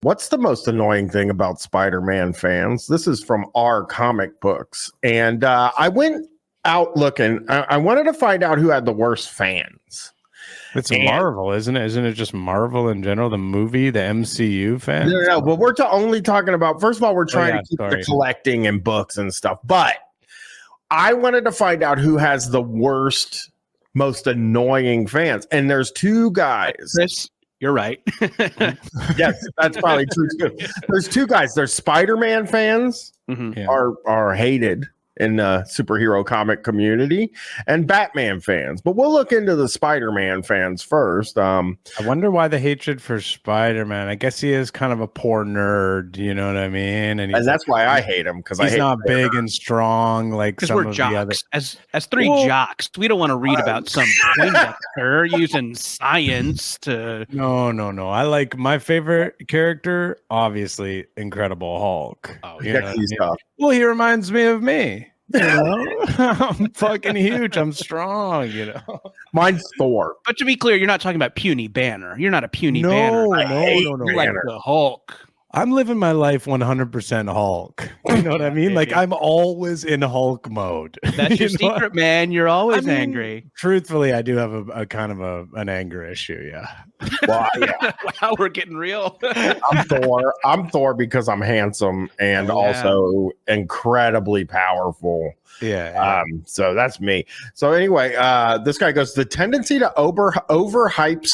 What's the most annoying thing about Spider-Man fans? This is from our comic books. And I went out looking. I wanted to find out who had the worst fans. It's Marvel, isn't it? Isn't it just Marvel in general? The movie, the MCU fans? No. But we're only talking about, first of all, we're trying to keep the collecting and books and stuff. But I wanted to find out who has the worst, most annoying fans. And there's two guys. Chris, you're right. Yes, that's probably true too. There's two guys. There's Spider-Man fans are hated in the superhero comic community, and Batman fans. But we'll look into the Spider-Man fans first. I wonder why the hatred for Spider-Man. I guess he is kind of a poor nerd, you know what I mean? And that's why I hate him, because he's not big and strong like some we're of jocks. the other. As three jocks, we don't want to read about some Poindexter using science to. No. I like my favorite character, obviously, Incredible Hulk. Oh, yeah. Well, he reminds me of me. You know, I'm fucking huge. I'm strong. You know, mine's Thor. But to be clear, you're not talking about puny Banner. You're not a puny Banner. No. You're like the Hulk. I'm living my life 100% Hulk. You know what I mean? Like I'm always in Hulk mode. That's your secret, man. You're always angry. Truthfully, I do have a kind of an anger issue. Yeah. Well, yeah. Wow, we're getting real. I'm Thor. I'm Thor because I'm handsome and also incredibly powerful. Yeah. So that's me. So anyway, this guy goes, the tendency to overhype.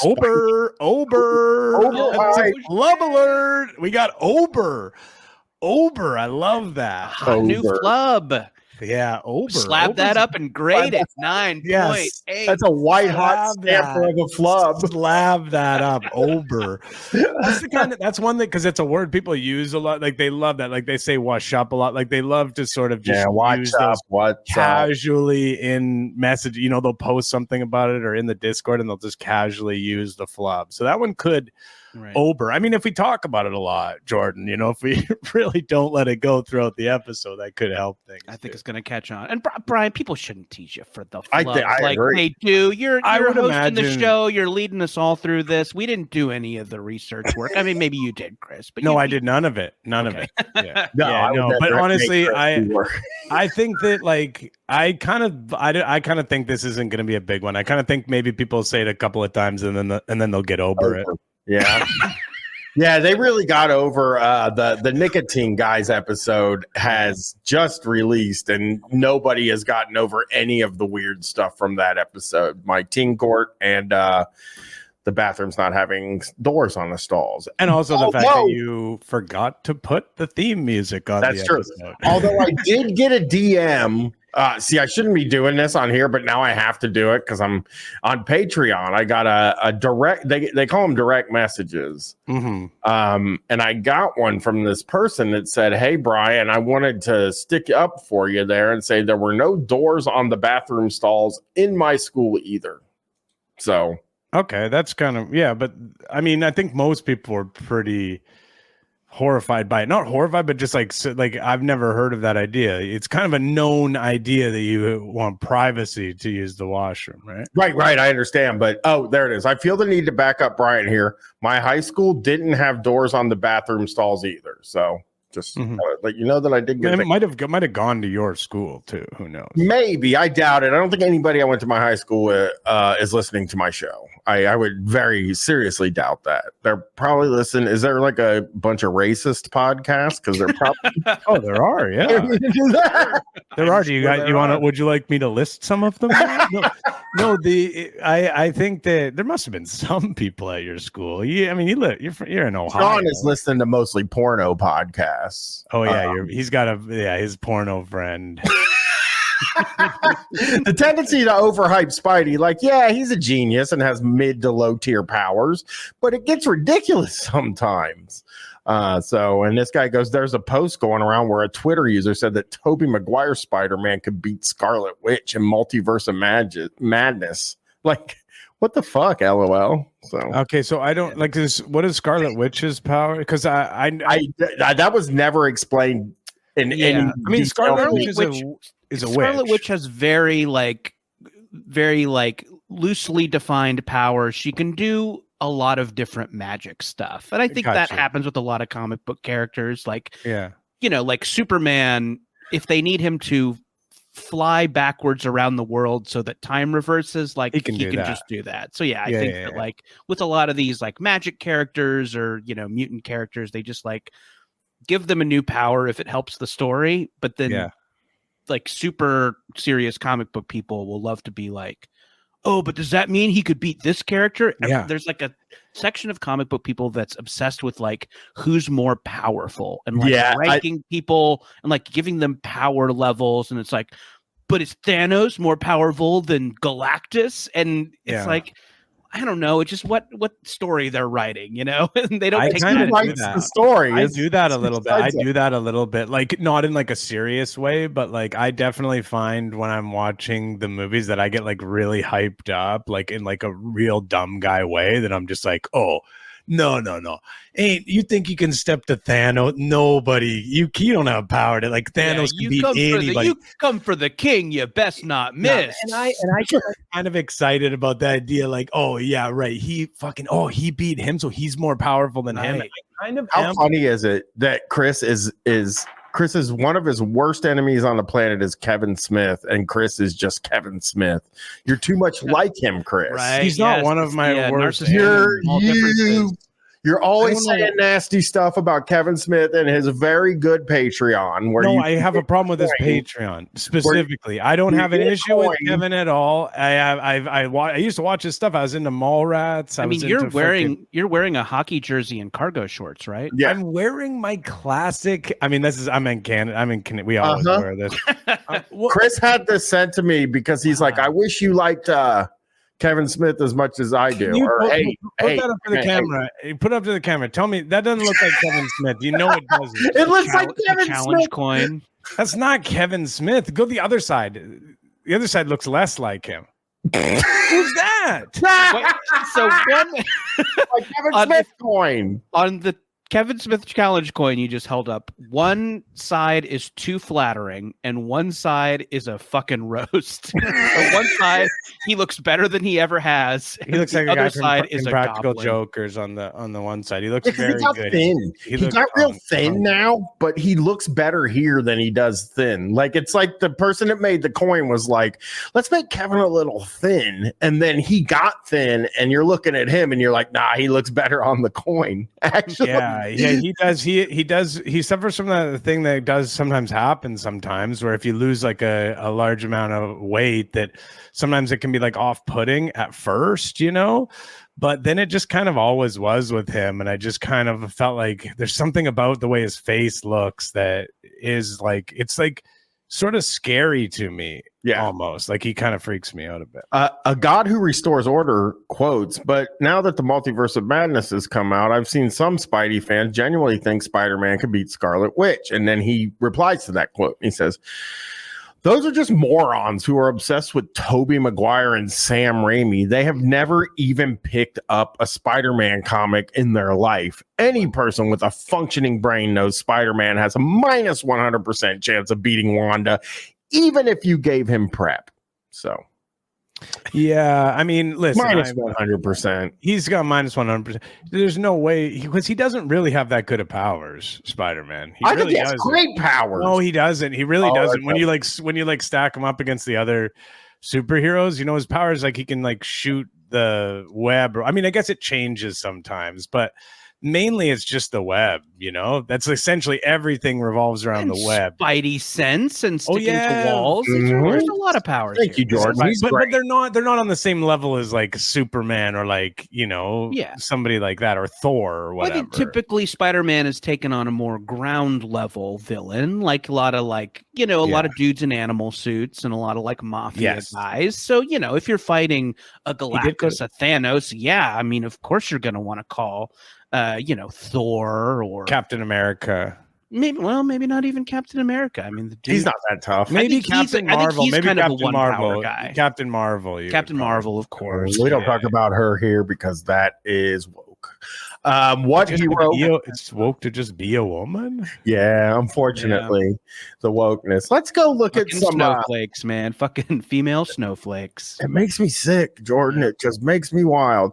Love alert. We got Ober. I love that. New flub. Yeah, Ober. Slap that up and grade it. 9.8. Yes, that's a white hot stamper of a flub. Slap that up, Ober. That's one that, because it's a word people use a lot. Like they love that. Like they say "wash up" a lot. Like they love to sort of just use those casually in message. You know, they'll post something about it or in the Discord, and they'll just casually use the flub. So that one could. Right. Ober. I mean, if we talk about it a lot, Jordan, you know, if we really don't let it go throughout the episode, that could help things. I think it's going to catch on. And Bryan, people shouldn't tease you for the I agree. They do. You're hosting the show. You're leading us all through this. We didn't do any of the research work. I mean, maybe you did, Chris. But no, I did none of it. None of it. Yeah. No. But honestly, I think that like I kind of think this isn't going to be a big one. I kind of think maybe people say it a couple of times and then they'll get over it. Yeah. Yeah, they really got over the nicotine guys episode has just released, and nobody has gotten over any of the weird stuff from that episode. My teen court and the bathrooms not having doors on the stalls. And also the fact that you forgot to put the theme music on. That's true. Although I did get a DM. See, I shouldn't be doing this on here, but now I have to do it because I'm on Patreon. I got a direct, they call them direct messages. Mm-hmm. And I got one from this person that said, "Hey, Bryan, I wanted to stick up for you there and say there were no doors on the bathroom stalls in my school either." So. Okay, that's kind of, yeah. But I mean, I think most people are pretty horrified by it. Not horrified, but just like I've never heard of that idea. It's kind of a known idea that you want privacy to use the washroom, right? Right. I understand. But there it is. I feel the need to back up Bryan here. My high school didn't have doors on the bathroom stalls either. So just let you know that I did get it. Might have gone to your school too. Who knows? Maybe. I doubt it. I don't think anybody I went to my high school is listening to my show. I would very seriously doubt that. They're probably listening. Is there like a bunch of racist podcasts? Because they're probably there are, yeah. There are. Would you like me to list some of them? No, I think that there must have been some people at your school. You're in Ohio. Sean is listening to mostly porno podcasts. Oh yeah, he's got his porno friend. The tendency to overhype Spidey, like, yeah, he's a genius and has mid to low tier powers, but it gets ridiculous sometimes. And this guy goes, there's a post going around where a Twitter user said that Tobey Maguire's Spider-Man could beat Scarlet Witch in Multiverse of Madness. Like, what the fuck, LOL. So okay, so I don't like this. What is Scarlet Witch's power? Because I that was never explained in any. I mean, Scarlet Witch is a witch. Scarlet Witch has very loosely defined powers. She can do a lot of different magic stuff. And I think that happens with a lot of comic book characters. Like, like Superman, if they need him to fly backwards around the world so that time reverses, like he can just do that. So I think that like with a lot of these like magic characters or mutant characters, they just like give them a new power if it helps the story. But then like super serious comic book people will love to be like, oh, but does that mean he could beat this character? There's like a section of comic book people that's obsessed with like who's more powerful and like ranking people and like giving them power levels. And it's like, but is Thanos more powerful than Galactus? And it's like, I don't know. It's just what story they're writing, and they don't take the story. I do that a little bit. I do that a little bit, like not in like a serious way, but like I definitely find when I'm watching the movies that I get like really hyped up, like in like a real dumb guy way, that I'm just like, oh, no. Ain't you think you can step to Thanos? Nobody. You don't have power to like Thanos can beat anybody. You come for the king, you best not miss. And I get like kind of excited about the idea, like, oh yeah, right. He beat him, so he's more powerful than him. How funny is it that Chris is one of his worst enemies on the planet is Kevin Smith, and Chris is just Kevin Smith. You're too much like him, Chris. Right? He's not one of my worst. You're always saying nasty stuff about Kevin Smith and his very good Patreon. I have a problem with his Patreon specifically. I don't have an issue with Kevin at all. I used to watch his stuff. I was into Mallrats. I mean, you're wearing a hockey jersey and cargo shorts, right? Yeah, I'm wearing my classic. I mean, I'm in Canada. We always wear this. Chris had this sent to me because he's like, I wish you liked Kevin Smith as much as I do. Put that up to the camera. Put it up to the camera. Tell me that doesn't look like Kevin Smith. You know it doesn't. It looks like Kevin challenge Smith. Coin. That's not Kevin Smith. Go the other side. The other side looks less like him. Who's that? So one like Kevin Smith coin on the Kevin Smith challenge coin you just held up. One side is too flattering, and one side is a fucking roast. On one side, he looks better than he ever has. He looks like a guy from Practical Jokers on the one side. He looks very good. Thin. He got real thin now, but he looks better here than he does thin. Like it's like the person that made the coin was like, let's make Kevin a little thin, and then he got thin, and you're looking at him, and you're like, nah, he looks better on the coin. Actually, he does. He suffers from the thing that does sometimes happen sometimes, where if you lose like a large amount of weight, that sometimes it can be like off-putting at first, but then it just kind of always was with him. And I just kind of felt like there's something about the way his face looks that is like, it's like sort of scary to me. Yeah, almost like he kind of freaks me out a bit. A God who restores order quotes, but now that the Multiverse of Madness has come out, I've seen some Spidey fans genuinely think Spider-Man could beat Scarlet Witch. And then he replies to that quote. He says, those are just morons who are obsessed with Tobey Maguire and Sam Raimi. They have never even picked up a Spider-Man comic in their life. Any person with a functioning brain knows Spider-Man has a minus 100% chance of beating Wanda, even if you gave him prep. So, yeah, I mean, listen, minus 100%. He's got minus 100%. There's no way because he doesn't really have that good of powers. Spider-Man. I think he has great powers. No, he doesn't. He really doesn't. When you stack him up against the other superheroes, his powers like he can like shoot the web. I mean, I guess it changes sometimes, but mainly it's just the web, that's essentially everything revolves around the web. Spidey sense and sticking to walls. There's a lot of powers. Thank you, Jordan. But they're not on the same level as like Superman or like, somebody like that or Thor or whatever. I think typically Spider-Man is taken on a more ground level villain, like a lot of like, a lot of dudes in animal suits and a lot of like mafia guys. So, if you're fighting a Galactus, a Thanos, I mean, of course you're going to want to call Thor or Captain America. Maybe not even Captain America. I mean, he's not that tough. Maybe Captain Marvel. Maybe kind Captain of Marvel. Guy. Captain Marvel. Captain Marvel, of course. We don't talk about her here because that is woke. What he wrote? It's woke to just be a woman. Yeah, unfortunately, the wokeness. Let's go look at some snowflakes, man. Fucking female snowflakes. It makes me sick, Jordan. It just makes me wild.